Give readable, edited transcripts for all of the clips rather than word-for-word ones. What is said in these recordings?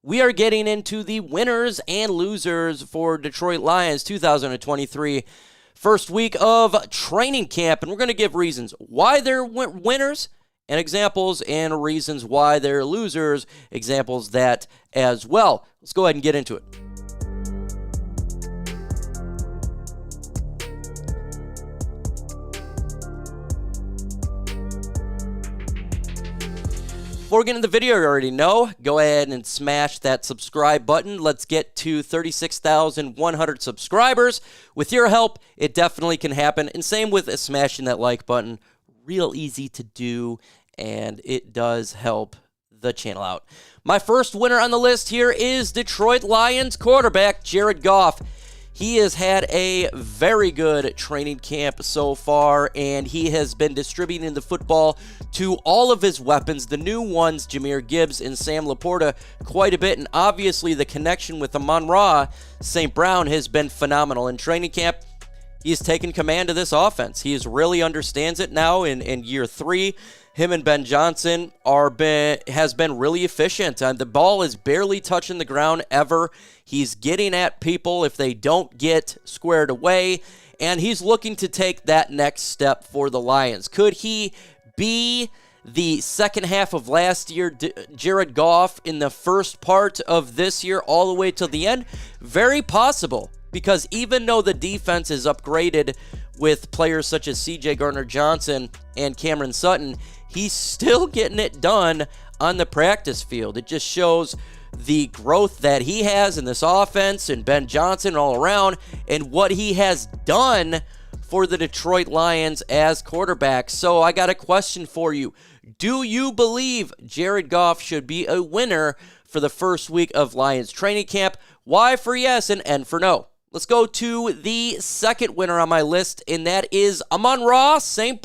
we are getting into the winners and losers for Detroit Lions 2023 first week of training camp. And we're going to give reasons why they're winners and examples, and reasons why they're losers, examples that as well. Let's go ahead and get into it. Before we get into the video, you already know, go ahead and smash that subscribe button. Let's get to 36,100 subscribers. With your help, it definitely can happen. And same with smashing that like button. Real easy to do, and it does help the channel out. My first winner on the list here is Detroit Lions quarterback Jared Goff. He has had a very good training camp so far, and he has been distributing the football to all of his weapons, the new ones, Jahmyr Gibbs and Sam LaPorta, quite a bit. And obviously the connection with Amon-Ra St. has been phenomenal. In training camp, he's taken command of this offense. He really understands it now in year 3. Him and Ben Johnson has been really efficient. The ball is barely touching the ground ever. He's getting at people if they don't get squared away, and he's looking to take that next step for the Lions. Could he be the second half of last year Jared Goff in the first part of this year all the way to the end? Very possible, because even though the defense is upgraded with players such as CJ Gardner-Johnson and Cameron Sutton, he's still getting it done on the practice field. It just shows the growth that he has in this offense, and Ben Johnson all around, and what he has done for the Detroit Lions as quarterback. So I got a question for you. Do you believe Jared Goff should be a winner for the first week of Lions training camp? Y for yes and N for no. Let's go to the second winner on my list, and that is Amon-Ra St.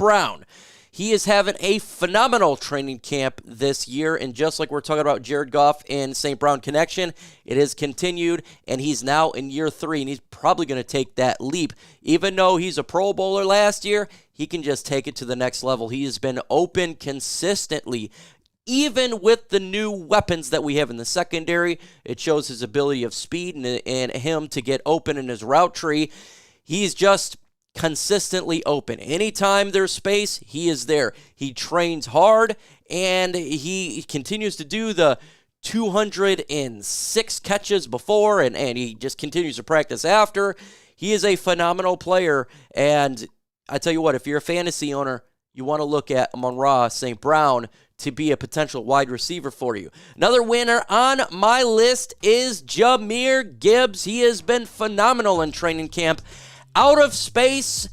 He is having a phenomenal training camp this year, and just like we're talking about Jared Goff and St. Brown connection, it has continued, and he's now in year 3, and he's probably going to take that leap. Even though he's a Pro Bowler last year, he can just take it to the next level. He has been open consistently. Even with the new weapons that we have in the secondary, it shows his ability of speed and him to get open in his route tree. He's just consistently open. Anytime there's space, he is there. He trains hard, and he continues to do the 206 catches before, and he just continues to practice after. He is a phenomenal player, and I tell you what, if you're a fantasy owner, you want to look at Amon-Ra St. to be a potential wide receiver for you. Another winner on my list is Jahmyr Gibbs. He has been phenomenal in training camp. Out of space,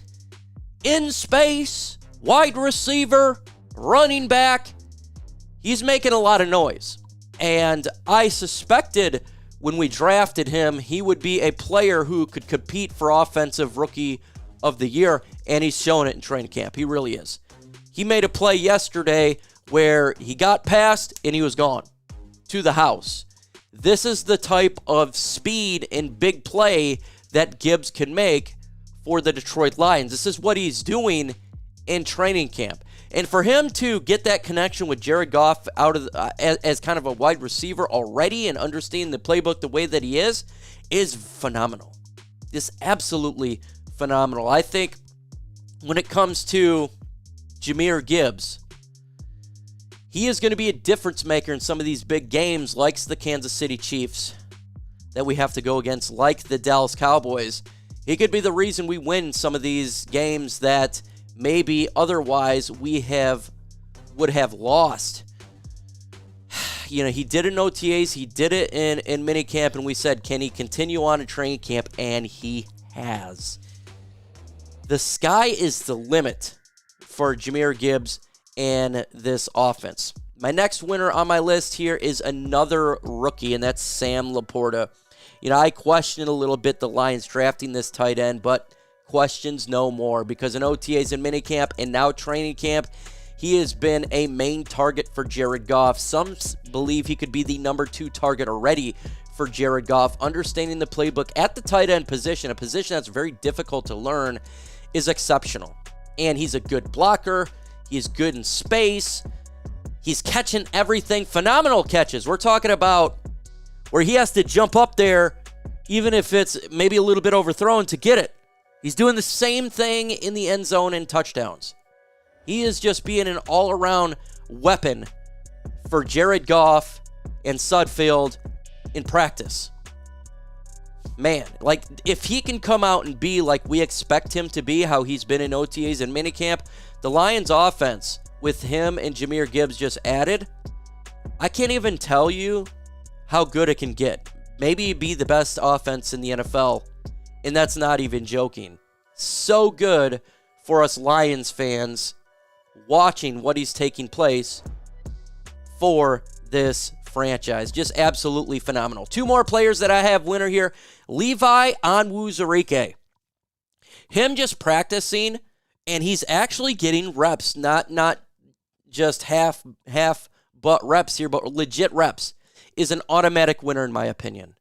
in space, wide receiver, running back. He's making a lot of noise. And I suspected when we drafted him, he would be a player who could compete for Offensive Rookie of the Year, and he's showing it in training camp. He really is. He made a play yesterday where he got past and he was gone to the house. This is the type of speed and big play that Gibbs can make for the Detroit Lions. This is what he's doing in training camp. And for him to get that connection with Jared Goff out of as kind of a wide receiver already and understanding the playbook the way that he is phenomenal. It's absolutely phenomenal. I think when it comes to Jahmyr Gibbs, he is going to be a difference maker in some of these big games like the Kansas City Chiefs that we have to go against, like the Dallas Cowboys. He could be the reason we win some of these games that maybe otherwise we would have lost. You know, he did it in OTAs, he did it in minicamp, and we said, can he continue on in training camp? And he has. The sky is the limit for Jahmyr Gibbs and this offense. My next winner on my list here is another rookie, and that's Sam LaPorta. You know, I questioned a little bit the Lions drafting this tight end, but questions no more, because in OTAs and minicamp and now training camp, he has been a main target for Jared Goff. Some believe he could be the number 2 target already for Jared Goff. Understanding the playbook at the tight end position, a position that's very difficult to learn, is exceptional. And he's a good blocker. He's good in space. He's catching everything. Phenomenal catches. We're talking about where he has to jump up there, even if it's maybe a little bit overthrown, to get it. He's doing the same thing in the end zone and touchdowns. He is just being an all-around weapon for Jared Goff and Sudfeld in practice. Man, like, if he can come out and be like we expect him to be, how he's been in OTAs and minicamp, the Lions offense with him and Jahmyr Gibbs just added, I can't even tell you how good it can get. Maybe be the best offense in the NFL, and that's not even joking. So good for us Lions fans watching what is taking place for this franchise. Just absolutely phenomenal. Two more players that I have winner here. Levi Onwuzurike. Him just practicing, and he's actually getting reps, not just half butt reps here, but legit reps, is an automatic winner in my opinion.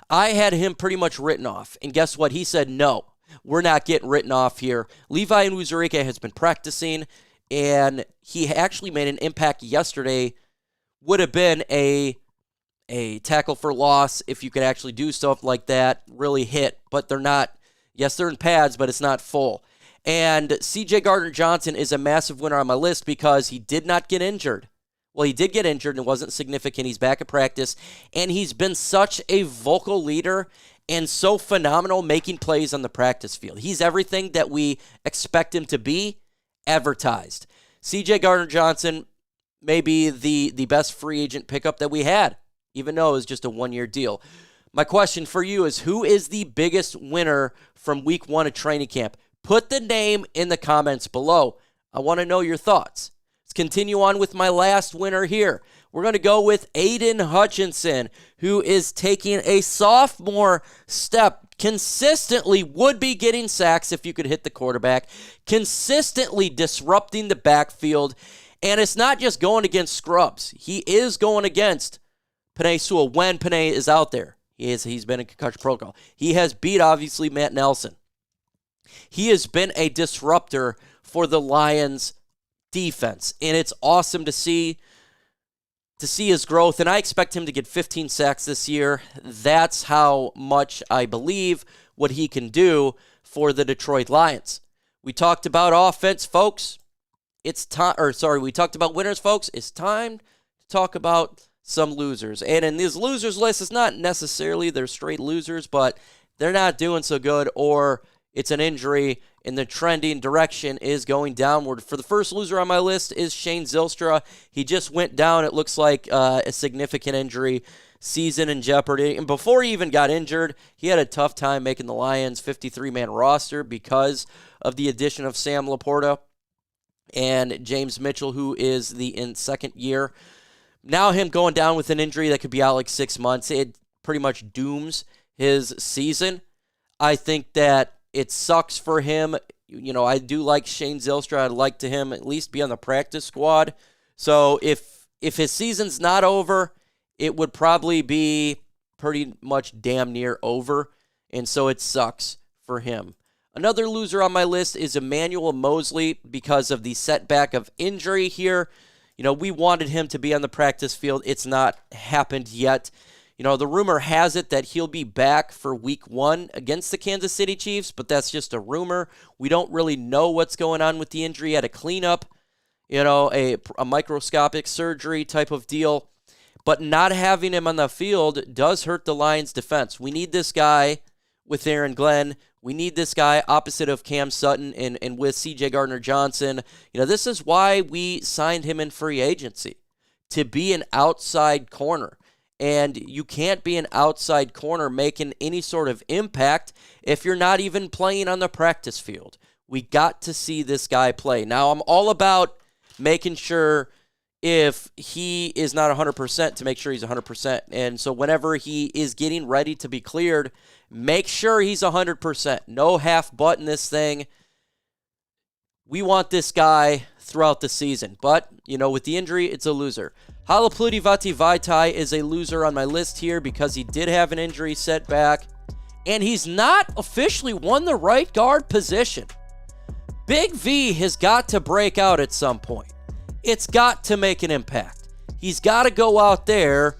I had him pretty much written off, and guess what? He said, no, we're not getting written off here. Levi Onwuzurike has been practicing, and he actually made an impact yesterday. Would have been a tackle for loss if you could actually do stuff like that, really hit, but they're not. Yes, they're in pads, but it's not full. And CJ Gardner-Johnson is a massive winner on my list because he did not get injured. Well, he did get injured and it wasn't significant. He's back at practice, and he's been such a vocal leader and so phenomenal making plays on the practice field. He's everything that we expect him to be advertised. CJ Gardner-Johnson may be the best free agent pickup that we had, even though it was just a one-year deal. My question for you is, who is the biggest winner from week 1 of training camp? Put the name in the comments below. I want to know your thoughts. Let's continue on with my last winner here. We're going to go with Aidan Hutchinson, who is taking a sophomore step, consistently would be getting sacks if you could hit the quarterback, consistently disrupting the backfield, and it's not just going against scrubs. He is going against Penei Sewell when Penei is out there. He's been in concussion protocol. He has beat, obviously, Matt Nelson. He has been a disruptor for the Lions defense, and it's awesome to see his growth, and I expect him to get 15 sacks this year. That's how much I believe what he can do for the Detroit Lions. We talked about offense, folks. We talked about winners, folks. It's time to talk about some losers. And in this losers list, it's not necessarily they're straight losers, but they're not doing so good, or it's an injury and the trending direction is going downward. For the first loser on my list is Shane Zylstra. He just went down. It looks like a significant injury, season in jeopardy. And before he even got injured, he had a tough time making the Lions 53-man roster because of the addition of Sam LaPorta and James Mitchell, who is in second year. Now him going down with an injury that could be out like 6 months, it pretty much dooms his season. I think that it sucks for him. You know, I do like Shane Zylstra. I'd like to him at least be on the practice squad. So if his season's not over, it would probably be pretty much damn near over. And so it sucks for him. Another loser on my list is Emmanuel Moseley because of the setback of injury here. You know, we wanted him to be on the practice field. It's not happened yet. You know, the rumor has it that he'll be back for week 1 against the Kansas City Chiefs, but that's just a rumor. We don't really know what's going on with the injury. He had a cleanup, you know, a microscopic surgery type of deal. But not having him on the field does hurt the Lions' defense. We need this guy with Aaron Glenn. We need this guy opposite of Cam Sutton and with CJ Gardner-Johnson. You know, this is why we signed him in free agency, to be an outside corner. And you can't be an outside corner making any sort of impact if you're not even playing on the practice field. We got to see this guy play. Now, I'm all about making sure if he is not 100% to make sure he's 100%. And so whenever he is getting ready to be cleared, make sure he's 100%. No half butt in this thing. We want this guy throughout the season. But, you know, with the injury, it's a loser. Halapoulivaati Vaitai is a loser on my list here because he did have an injury setback, and he's not officially won the right guard position. Big V has got to break out at some point. It's got to make an impact. He's got to go out there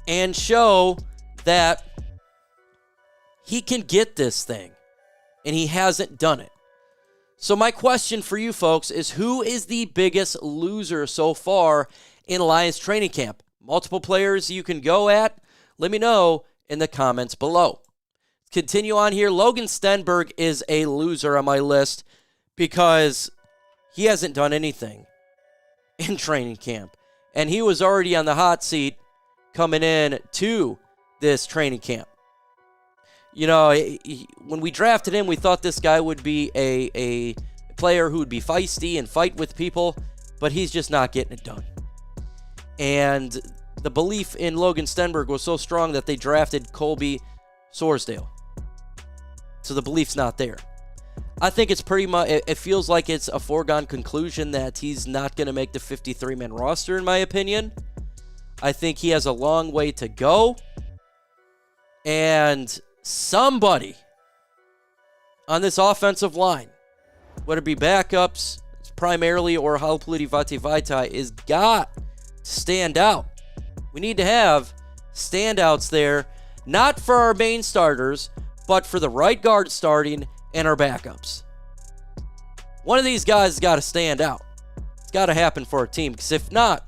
and show that he can get this thing, and he hasn't done it. So my question for you folks is, who is the biggest loser so far in Lions training camp? Multiple players you can go at. Let me know in the comments below. Continue on here. Logan Stenberg is a loser on my list because he hasn't done anything in training camp. And he was already on the hot seat coming in to this training camp. You know, when we drafted him, we thought this guy would be a player who would be feisty and fight with people, but he's just not getting it done. And the belief in Logan Stenberg was so strong that they drafted Colby Sorsdale. So the belief's not there. I think it's pretty much, it feels like it's a foregone conclusion that he's not going to make the 53-man roster, in my opinion. I think he has a long way to go. And somebody on this offensive line, whether it be backups primarily or Halapoulivaati Vaitai, is got to stand out. We need to have standouts there, not for our main starters, but for the right guard starting and our backups. One of these guys has got to stand out. It's got to happen for our team, because if not,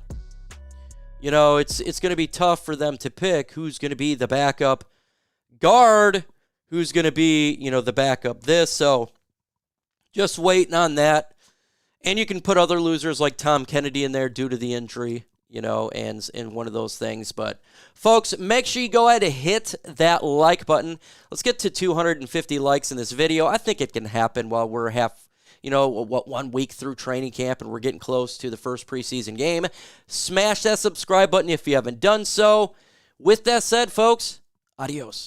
you know, it's going to be tough for them to pick who's going to be the backup guard, who's going to be, you know, the backup this. So just waiting on that. And you can put other losers like Tom Kennedy in there due to the injury, you know, and one of those things. But folks, make sure you go ahead and hit that like button. Let's get to 250 likes in this video. I think it can happen while we're 1 week through training camp and we're getting close to the first preseason game. Smash that subscribe button if you haven't done so. With that said, folks, adios.